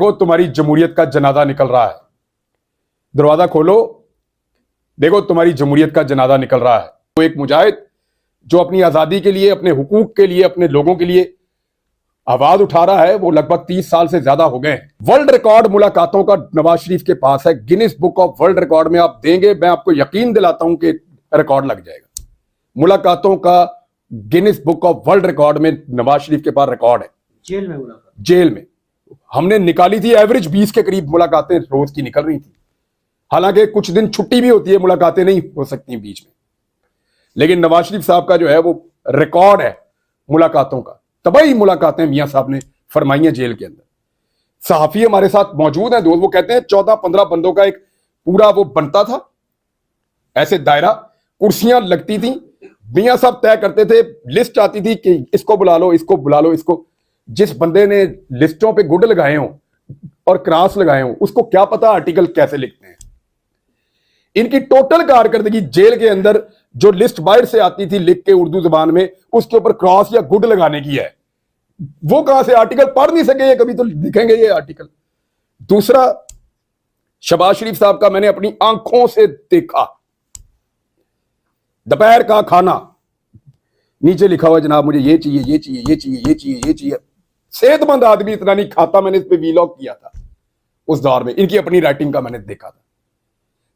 देखो तुम्हारी जमहूरियत का जनाजा निकल रहा है। दरवाजा खोलो, देखो तुम्हारी जमहूरियत का जनाजा निकल रहा है। वो एक मुजाहिद जो अपनी आजादी के लिए, अपने हुकूक के लिए, अपने लोगों के लिए आवाज उठा रहा है, वो लगभग 30 साल से ज्यादा हो गए हैं। वर्ल्ड रिकॉर्ड मुलाकातों का नवाज शरीफ के पास है। Guinness book of world record में आप देंगे, मैं आपको यकीन दिलाता हूं कि रिकॉर्ड लग जाएगा। मुलाकातों का Guinness book of world record में नवाज शरीफ के पास रिकॉर्ड है। जेल में मुलाकात, जेल में हमने निकाली थी, एवरेज 20 के करीब मुलाकातें रोज की निकल रही थी। हालांकि कुछ दिन छुट्टी भी होती है, मुलाकातें नहीं हो सकती बीच में, लेकिन नवाज शरीफ साहब का जो है वो रिकॉर्ड है मुलाकातों का। तबाही मुलाकातें मियां साहब ने फरमाई हैं जेल के अंदर। सहाफी हमारे साथ मौजूद हैं दोस्त, वो कहते हैं 14-15 बंदों का एक पूरा वो बनता था ऐसे दायरा, कुर्सियां लगती थी, मियां साहब तय करते थे, लिस्ट आती थी कि इसको बुला लो, इसको बुला लो, इसको। जिस बंदे ने लिस्टों पे गुड लगाए हों और क्रॉस लगाए हों, उसको क्या पता आर्टिकल कैसे लिखते हैं। इनकी टोटल कारकर्दगी जेल के अंदर जो लिस्ट बाहर से आती थी लिख के उर्दू जुबान में, उसके ऊपर क्रॉस या गुड लगाने की है। वो कहां से आर्टिकल पढ़ नहीं सके, ये कभी तो लिखेंगे ये आर्टिकल। दूसरा, शहबाज शरीफ साहब का मैंने अपनी आंखों से देखा, दोपहर का खाना नीचे लिखा हुआ जनाब मुझे ये चाहिए, ये चाहिए, ये चाहिए, ये चाहिए, ये चाहिए। सेहतमंद आदमी इतना नहीं खाता। मैंने इस पे वीलॉग किया था उस दौर में, इनकी अपनी राइटिंग का मैंने देखा था।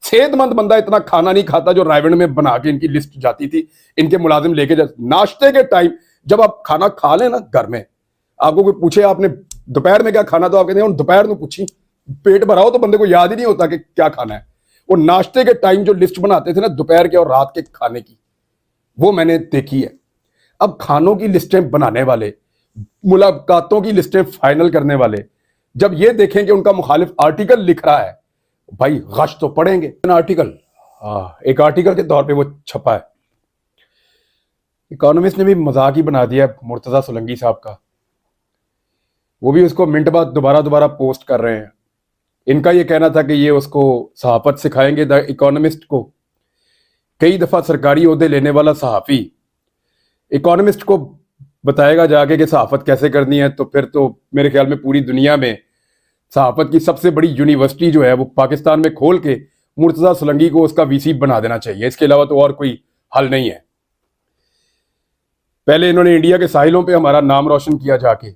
सेहतमंद बंदा इतना खाना नहीं खाता जो रायवंड में बना के इनकी लिस्ट जाती थी, इनके मुलाजिम लेके जाते। नाश्ते के टाइम जब आप खाना खा लें ना घर में, आपको कोई पूछे आपने दोपहर में क्या खाना, तो आप कहते हैं दोपहर में पूछी, पेट भरा हो तो बंदे को याद ही नहीं होता कि क्या खाना है। वो नाश्ते के टाइम जो लिस्ट बनाते थे ना दोपहर के और रात के खाने की, वो मैंने देखी है। अब खानों की लिस्टें बनाने वाले, मुलाकातों की लिस्टें फाइनल करने वाले जब ये देखें कि उनका मुखालिफ आर्टिकल लिख रहा है, भाई गश तो पढ़ेंगे आर्टिकल। एक आर्टिकल के तौर पे वो छपा है। इकोनॉमिस्ट ने भी मजाक ही बना दिया मुर्तजा सोलंकी साहब का, वो भी उसको मिनट बाद दोबारा पोस्ट कर रहे हैं। इनका ये कहना था कि ये उसको सहाफत सिखाएंगे द इकोनॉमिस्ट को। कई दफा सरकारी ओहदे लेने वाला सहाफी इकोनॉमिस्ट को बताएगा जाके कि सहाफत कैसे करनी है, तो फिर तो मेरे ख्याल में पूरी दुनिया में सहाफत की सबसे बड़ी यूनिवर्सिटी जो है वो पाकिस्तान में खोल के मुर्तजा सोलंकी को उसका वीसी बना देना चाहिए। इसके अलावा तो और कोई हल नहीं है। पहले इन्होंने इंडिया के साहिलों पे हमारा नाम रोशन किया जाके,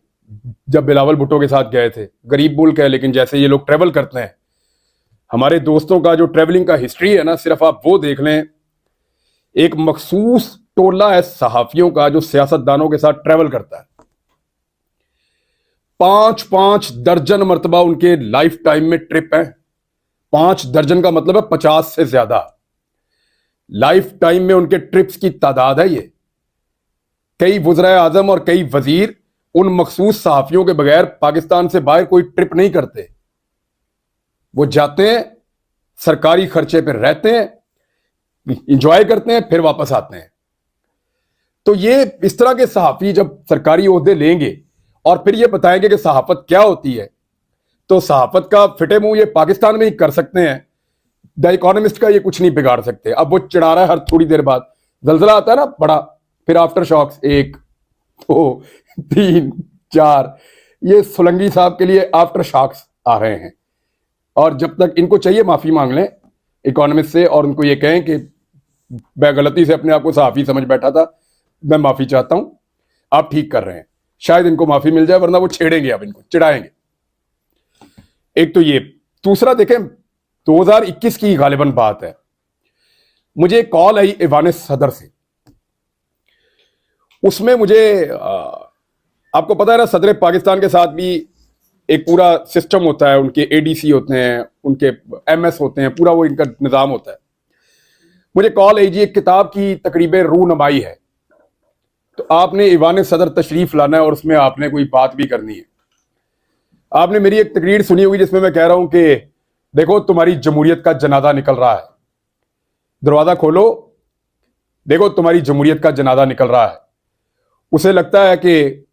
जब बिलावल भुट्टो के साथ गए थे। गरीब मुल्क है, लेकिन जैसे ये लोग ट्रेवल करते हैं, हमारे दोस्तों का जो ट्रेवलिंग का हिस्ट्री है ना, सिर्फ आप वो देख लें। एक मखसूस टोला है सहाफियों का जो सियासतदानों के साथ ट्रेवल करता है। 5-5 दर्जन मरतबा उनके लाइफ टाइम में ट्रिप है। 5 दर्जन का मतलब है 50 से ज्यादा लाइफ टाइम में उनके ट्रिप्स की तादाद है ये। कई वज़राए आज़म और कई वजीर उन मखसूस सहाफियों के बगैर पाकिस्तान से बाहर कोई ट्रिप नहीं करते। वो जाते हैं, सरकारी खर्चे पर रहते हैं, इंजॉय करते हैं, फिर वापस आते हैं। तो ये इस तरह के सहाफी जब सरकारी ओहदे लेंगे और फिर ये बताएंगे कि सहाफत क्या होती है, तो सहाफत का फिटे मुंह ये पाकिस्तान में ही कर सकते हैं। द इकोनॉमिस्ट का ये कुछ नहीं बिगाड़ सकते। अब वो चिढ़ा रहा है हर थोड़ी देर बाद, जलजला आता है ना बड़ा, फिर आफ्टर शॉक्स 1 2 3 4, ये सोलंकी साहब के लिए आफ्टर शॉक्स आ रहे हैं। और जब तक इनको चाहिए माफी मांग लें इकोनॉमिस्ट से और उनको ये कहें कि मैं गलती से अपने आप को सहाफी समझ बैठा था, मैं माफी चाहता हूं, आप ठीक कर रहे हैं, शायद इनको माफी मिल जाए, वरना वो छेड़ेंगे, अब इनको चिढ़ाएंगे। एक तो ये। दूसरा देखें, 2021 की गालिबन बात है, मुझे कॉल आई ईवान सदर से। उसमें मुझे आपको पता है ना, सदर पाकिस्तान के साथ भी एक पूरा सिस्टम होता है, उनके एडीसी होते हैं, उनके एमएस होते हैं, पूरा वो इनका निजाम होता है। मुझे कॉल आई जी एक किताब की तकरीब रूनमाई है, तो आपने ईवान सदर तशरीफ लाना है और उसमें आपने कोई बात भी करनी है। आपने मेरी एक तकरीर सुनी होगी जिसमें मैं कह रहा हूं कि देखो तुम्हारी जमहूरियत का जनाजा निकल रहा है। दरवाजा खोलो, देखो तुम्हारी जमहूरियत का जनाजा निकल रहा है। उसे लगता है कि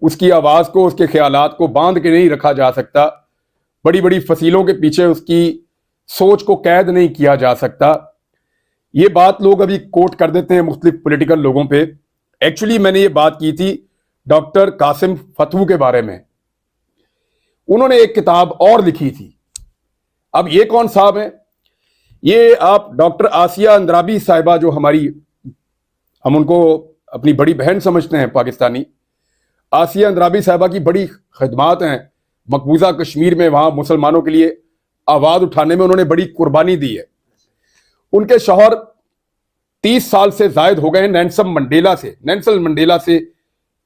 उसकी आवाज को, उसके ख्यालात को बांध के नहीं रखा जा सकता, बड़ी बड़ी फसीलों के पीछे उसकी सोच को कैद नहीं किया जा सकता। ये बात लोग अभी कोट कर देते हैं मुख्तलिफ पॉलिटिकल लोगों पे। एक्चुअली मैंने ये बात की थी डॉक्टर कासिम फतू के बारे में। उन्होंने एक किताब और लिखी थी। अब ये कौन साहब हैं? ये आप डॉक्टर आसिया अंद्राबी साहिबा, जो हमारी, हम उनको अपनी बड़ी बहन समझते हैं पाकिस्तानी, आसिया अंद्राबी साहिबा की बड़ी खिदमात हैं मकबूजा कश्मीर में, वहां मुसलमानों के लिए आवाज उठाने में उन्होंने बड़ी कुर्बानी दी है। उनके शौहर 30 साल से जायद हो गए नेल्सन मंडेला से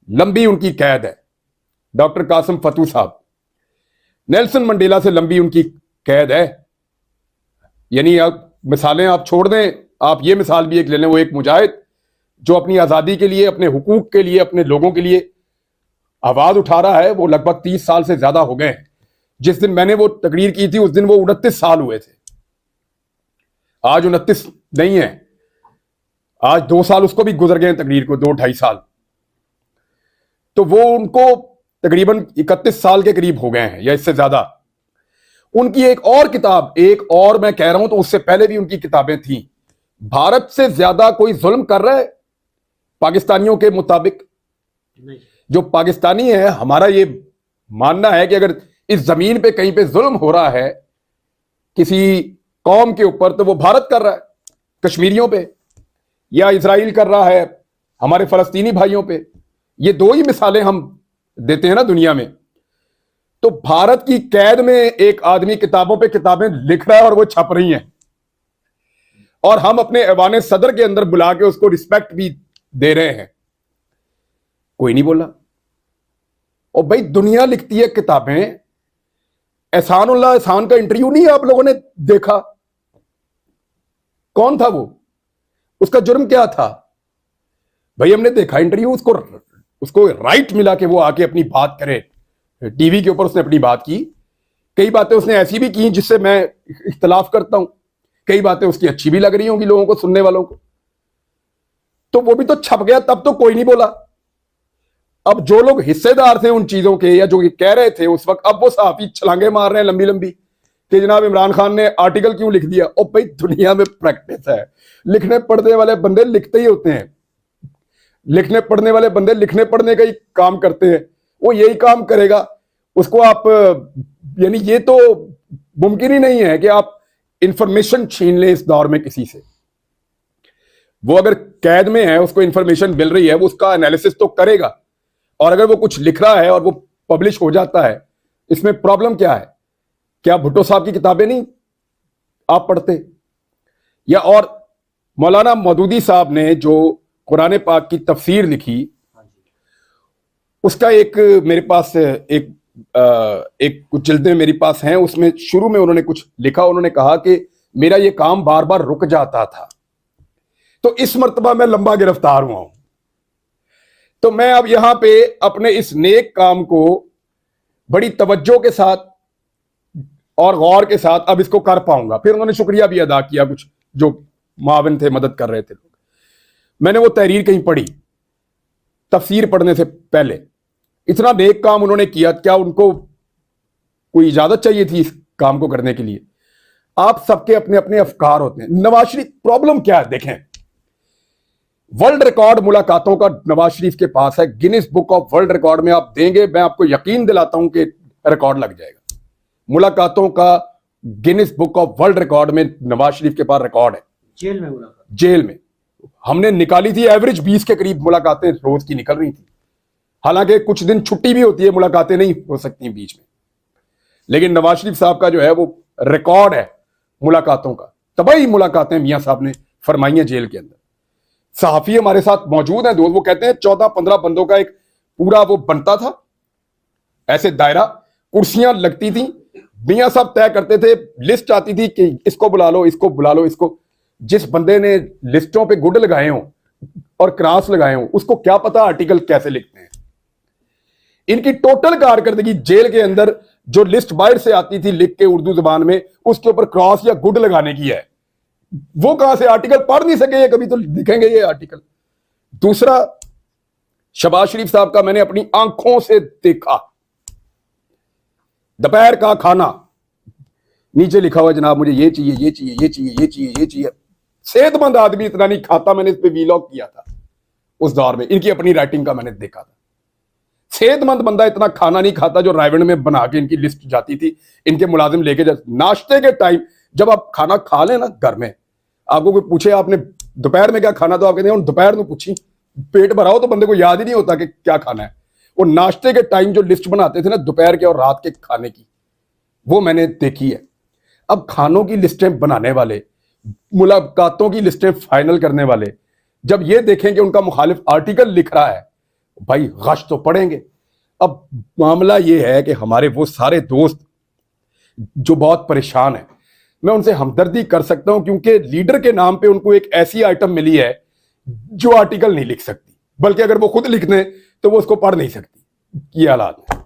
लंबी उनकी कैद है। डॉक्टर कासिम फतू साहब, नेल्सन मंडेला से लंबी उनकी कैद है। यानी आप मिसालें आप छोड़ दें, आप ये मिसाल भी एक ले लें, वो एक मुजाहिद जो अपनी आजादी के लिए, अपने हुकूक के लिए, अपने लोगों के लिए आवाज उठा रहा है, वो लगभग 30 साल से ज्यादा हो गए हैं। जिस दिन मैंने वो तकरीर की थी उस दिन वो 29 साल हुए थे। आज 29 नहीं है, आज 2 साल उसको भी गुजर गए तकरीर को, 2-2.5 साल। तो वो उनको तकरीबन 31 साल के करीब हो गए हैं या इससे ज्यादा। उनकी एक और किताब, एक और मैं कह रहा हूं तो उससे पहले भी उनकी किताबें थी, भारत से ज्यादा कोई जुल्म कर रहा है पाकिस्तानियों के मुताबिक? नहीं। जो पाकिस्तानी है, हमारा ये मानना है कि अगर इस जमीन पे कहीं पे जुल्म हो रहा है किसी कौम के ऊपर, तो वो भारत कर रहा है कश्मीरियों पे, या इजराइल कर रहा है हमारे फलस्तीनी भाइयों पे। ये 2 ही मिसालें हम देते हैं ना दुनिया में। तो भारत की कैद में एक आदमी किताबों पे किताबें लिख रहा है और वो छप रही हैं, और हम अपने ऐवान सदर के अंदर बुला के उसको रिस्पेक्ट भी दे रहे हैं। कोई नहीं बोला। और भाई दुनिया लिखती है किताबें। एहसान का इंटरव्यू नहीं आप लोगों ने देखा? कौन था वो? उसका जुर्म क्या था? भाई हमने देखा इंटरव्यू, उसको राइट मिला कि वो आके अपनी बात करे। टीवी के ऊपर उसने अपनी बात की। कई बातें उसने ऐसी भी की जिससे मैं इख्तलाफ करता हूं, कई बातें उसकी अच्छी भी लग रही होंगी लोगों को, सुनने वालों को। तो वो भी तो छप गया, तब तो कोई नहीं बोला। अब जो लोग हिस्सेदार थे उन चीजों के, या जो कह रहे थे उस वक्त, अब वो सहाफी छलांगे मार रहे हैं लंबी लंबी कि जनाब इमरान खान ने आर्टिकल क्यों लिख दिया। और भाई दुनिया में प्रैक्टिस है, लिखने पढ़ने वाले बंदे लिखते ही होते हैं। लिखने पढ़ने वाले बंदे लिखने पढ़ने का ही काम करते हैं। वो यही काम करेगा, उसको आप, यानी ये तो मुमकिन ही नहीं है कि आप इंफॉर्मेशन छीन लें इस दौर में किसी से। वो अगर कैद में है, उसको इंफॉर्मेशन मिल रही है, वो उसका एनालिसिस तो करेगा। और अगर वो कुछ लिख रहा है और वो पब्लिश हो जाता है, इसमें प्रॉब्लम क्या है? क्या भुट्टो साहब की किताबें नहीं आप पढ़ते? या और मौलाना मौदूदी साहब ने जो कुरान पाक की तफसीर लिखी, उसका एक मेरे पास एक कुछ जिल्दें मेरे पास हैं। उसमें शुरू में उन्होंने कुछ लिखा। उन्होंने कहा कि मेरा ये काम बार बार रुक जाता था, तो इस मर्तबा मैं लंबा गिरफ्तार हुआ हूं। तो मैं अब यहां पे अपने इस नेक काम को बड़ी तवज्जो के साथ और गौर के साथ अब इसको कर पाऊंगा। फिर उन्होंने शुक्रिया भी अदा किया, कुछ जो मावन थे, मदद कर रहे थे लोग। मैंने वो तहरीर कहीं पढ़ी तफसीर पढ़ने से पहले। इतना नेक काम उन्होंने किया, क्या उनको कोई इजाजत चाहिए थी इस काम को करने के लिए? आप सबके अपने अपने अफकार होते हैं। नवाज शरीफ, प्रॉब्लम क्या है देखें, वर्ल्ड रिकॉर्ड मुलाकातों का नवाज शरीफ के पास है। Guinness book of world record में आप देंगे, मैं आपको यकीन दिलाता हूं कि रिकॉर्ड लग जाएगा। मुलाकातों का Guinness book of world record में नवाज शरीफ के पास रिकॉर्ड है। जेल में मुलाकात, जेल में हमने निकाली थी, एवरेज 20 के करीब मुलाकातें रोज की निकल रही थी। हालांकि कुछ दिन छुट्टी भी होती है, मुलाकातें नहीं हो सकती बीच में, लेकिन नवाज शरीफ साहब का जो है वो रिकॉर्ड है मुलाकातों का। तबाही मुलाकातें मियां साहब ने फरमाई हैं जेल के अंदर। सहाफी हमारे साथ मौजूद हैं दोस्त, वो कहते हैं 14-15 बंदों का एक पूरा वो बनता था, ऐसे दायरा, कुर्सियां लगती थी, मियां साहब तय करते थे, लिस्ट आती थी कि इसको बुला लो, इसको बुला लो, इसको। जिस बंदे ने लिस्टों पे गुड लगाए हों और क्रॉस लगाए हों, उसको क्या पता आर्टिकल कैसे लिखते हैं। इनकी टोटल कारकर्दगी जेल के अंदर जो लिस्ट बाहर से आती थी लिख के उर्दू जुबान में, उसके ऊपर क्रॉस या गुड लगाने की है। वो कहां से आर्टिकल पढ़ नहीं सके ये, कभी तो लिखेंगे ये आर्टिकल। दूसरा, शहबाज शरीफ साहब का मैंने अपनी आंखों से देखा, दोपहर का खाना नीचे लिखा हुआ जनाब मुझे ये चाहिए, ये चाहिए, ये चाहिए, ये चाहिए, ये चाहिए। सेहतमंद आदमी इतना नहीं खाता। मैंने इस पे वीलॉग किया था उस दौर में, इनकी अपनी राइटिंग का मैंने देखा था। सेहतमंद बंदा इतना खाना नहीं खाता जो रायवण में बना के इनकी लिस्ट जाती थी, इनके मुलाजिम लेके जाते। नाश्ते के टाइम जब आप खाना खा लें ना घर में, आपको कोई पूछे आपने दोपहर में क्या खाना, तो आप कहते हैं दोपहर में पूछी, पेट भराओ तो बंदे को याद ही नहीं होता कि क्या खाना है। वो नाश्ते के टाइम जो लिस्ट बनाते थे ना दोपहर के और रात के खाने की, वो मैंने देखी है। अब खानों की लिस्टें बनाने वाले, मुलाकातों की लिस्टें फाइनल करने वाले जब ये देखें कि उनका मुखालिफ आर्टिकल लिख रहा है, भाई गश तो पड़ेंगे। अब मामला ये है कि हमारे वो सारे दोस्त जो बहुत परेशान हैं, मैं उनसे हमदर्दी कर सकता हूं क्योंकि लीडर के नाम पे उनको एक ऐसी आइटम मिली है जो आर्टिकल नहीं लिख सकती, बल्कि अगर वो खुद लिख दें तो वो उसको पढ़ नहीं सकती। ये हालात है।